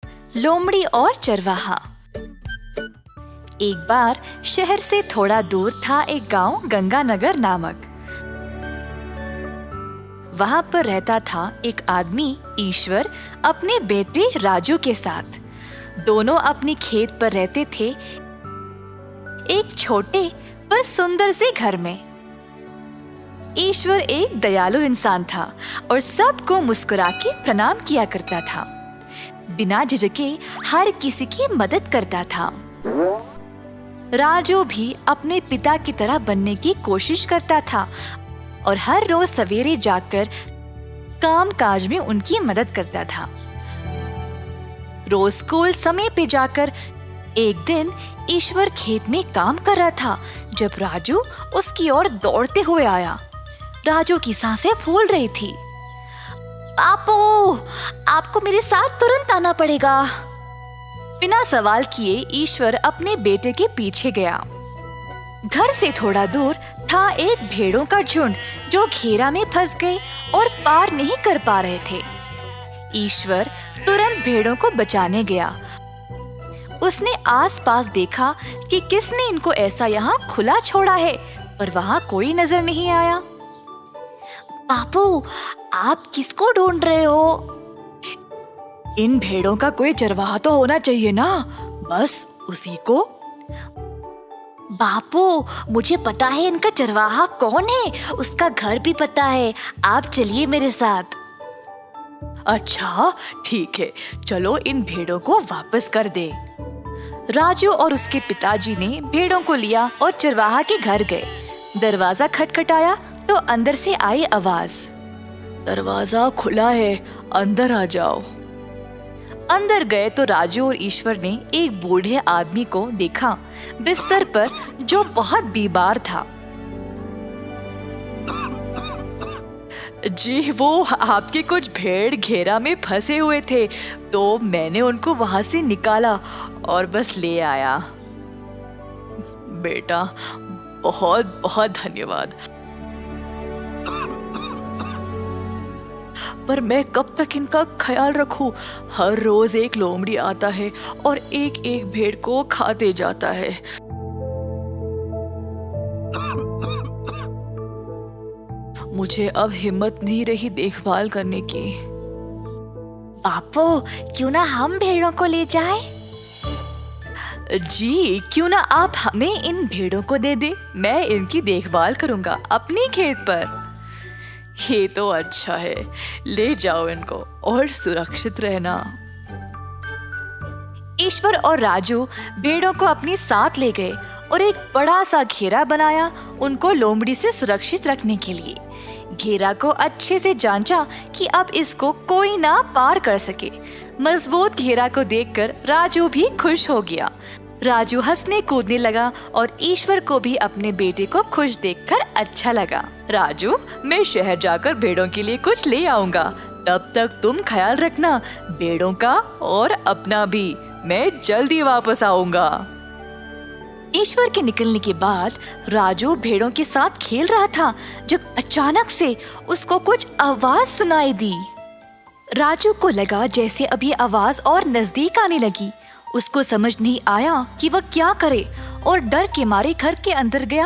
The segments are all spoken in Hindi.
लोमड़ी और चरवाहा। एक बार शहर से थोड़ा दूर था एक गांव गंगानगर नामक। वहां पर रहता था एक आदमी ईश्वर अपने बेटे राजू के साथ। दोनों अपनी खेत पर रहते थे, एक छोटे पर सुंदर से घर में। ईश्वर एक दयालु इंसान था और सबको मुस्कुरा के प्रणाम किया करता था। बिना झिझके हर किसी की मदद करता था। राजू भी अपने पिता की तरह बनने की कोशिश करता था और हर रोज सवेरे जाकर काम काज में उनकी मदद करता था। रोज स्कूल समय पे जाकर एक दिन ईश्वर खेत में काम कर रहा था जब राजू उसकी ओर दौड़ते हुए आया। राजू की सांसें फूल रही थी। पापू, आपको मेरे साथ तुरंत आना पड़ेगा। बिना सवाल किए ईश्वर अपने बेटे के पीछे गया। घर से थोड़ा दूर था एक भेड़ों का झुंड जो घेरा में फंस गए और पार नहीं कर पा रहे थे। ईश्वर तुरंत भेड़ों को बचाने गया। उसने आसपास देखा कि किसने इनको ऐसा यहाँ खुला छोड़ा है, पर वहाँ कोई नजर नहीं आया। बापू, आप किसको ढूंढ रहे हो? इन भेड़ों का कोई चरवाहा तो होना चाहिए ना, बस उसी को। बापू, मुझे पता है इनका चरवाहा कौन है, उसका घर भी पता है। आप चलिए मेरे साथ। अच्छा ठीक है, चलो इन भेड़ों को वापस कर दे। राजू और उसके पिताजी ने भेड़ों को लिया और चरवाहा के घर गए। दरवाजा खटखटाया तो अंदर से आई आवाज, दरवाजा खुला है, अंदर आ जाओ। अंदर गए तो राजू और ईश्वर ने एक बूढ़े आदमी को देखा बिस्तर पर, जो बहुत बीमार था। जी, वो आपके कुछ भेड़ घेरा में फंसे हुए थे, तो मैंने उनको वहां से निकाला और बस ले आया। बेटा, बहुत बहुत धन्यवाद, पर मैं कब तक इनका ख्याल रखूं? हर रोज एक लोमड़ी आता है और एक एक भेड़ को खाते जाता है। मुझे अब हिम्मत नहीं रही देखभाल करने की। बापू, क्यों ना हम भेड़ों को ले जाएं? जी, क्यों ना आप हमें इन भेड़ों को दे दे, मैं इनकी देखभाल करूंगा अपनी खेत पर। ये तो अच्छा है, ले जाओ इनको और सुरक्षित रहना। ईश्वर और राजू भेड़ों को अपने साथ ले गए और एक बड़ा सा घेरा बनाया उनको लोमड़ी से सुरक्षित रखने के लिए। घेरा को अच्छे से जांचा कि अब इसको कोई ना पार कर सके। मजबूत घेरा को देखकर राजू भी खुश हो गया। राजू हंसने कूदने लगा और ईश्वर को भी अपने बेटे को खुश देखकर अच्छा लगा। राजू, मैं शहर जाकर भेड़ों के लिए कुछ ले आऊंगा, तब तक तुम ख्याल रखना भेड़ों का और अपना भी। मैं जल्दी वापस आऊंगा। ईश्वर के निकलने के बाद राजू भेड़ों के साथ खेल रहा था जब अचानक से उसको कुछ आवाज सुनाई दी। राजू को लगा जैसे अभी आवाज और नजदीक आने लगी। उसको समझ नहीं आया कि वह क्या करे और डर के मारे घर के अंदर गया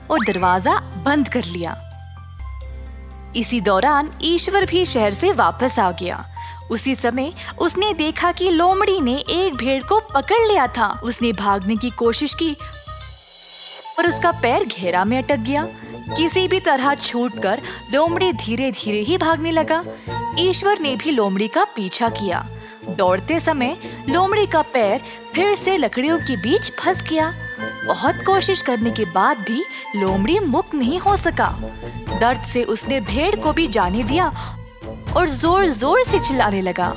और दरवाजा बंद कर लिया। इसी दौरान ईश्वर भी शहर से वापस आ गया। उसी समय उसने देखा कि लोमड़ी ने एक भेड़ को पकड़ लिया था। उसने भागने की कोशिश की पर उसका पैर घेरा में अटक गया। किसी भी तरह छूटकर लोमड़ी धीरे धीरे ही भागने लगा। ईश्वर ने भी लोमड़ी का पीछा किया। दौड़ते समय लोमड़ी का पैर फिर से लकड़ियों के बीच फंस गया। बहुत कोशिश करने के बाद भी लोमड़ी मुक्त नहीं हो सका। दर्द से उसने भेड़ को भी जाने दिया और जोर जोर से चिल्लाने लगा।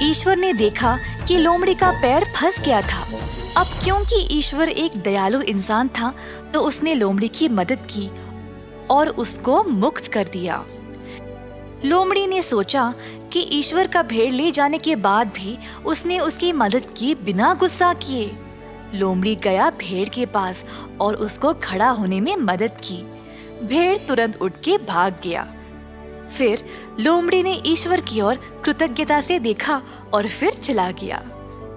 ईश्वर ने देखा कि लोमड़ी का पैर फंस गया था। अब क्योंकि ईश्वर एक दयालु इंसान था, तो उसने लोमड़ी की मदद की और उसको मुक्त कर दिया। लोमड़ी ने सोचा कि ईश्वर का भेड़ ले जाने के बाद भी उसने उसकी मदद की बिना गुस्सा किए। लोमड़ी गया भेड़ के पास और उसको खड़ा होने में मदद की। भेड़ तुरंत उठ के भाग गया। फिर लोमड़ी ने ईश्वर की ओर कृतज्ञता से देखा और फिर चला गया।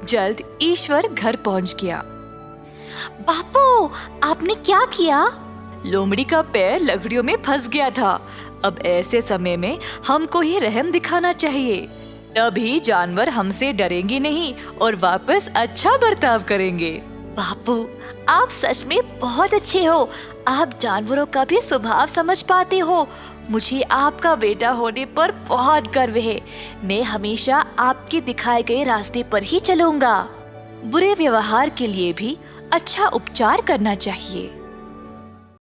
जल्द ईश्वर घर पहुंच गया। बापू, आपने क्या किया? लोमड़ी का पैर लकड़ियों में फंस गया था। अब ऐसे समय में हमको ही रहम दिखाना चाहिए, तभी जानवर हमसे डरेंगे नहीं और वापस अच्छा बर्ताव करेंगे। बापू, आप सच में बहुत अच्छे हो। आप जानवरों का भी स्वभाव समझ पाते हो। मुझे आपका बेटा होने पर बहुत गर्व है। मैं हमेशा आपके दिखाए गए रास्ते पर ही चलूंगा। बुरे व्यवहार के लिए भी अच्छा उपचार करना चाहिए।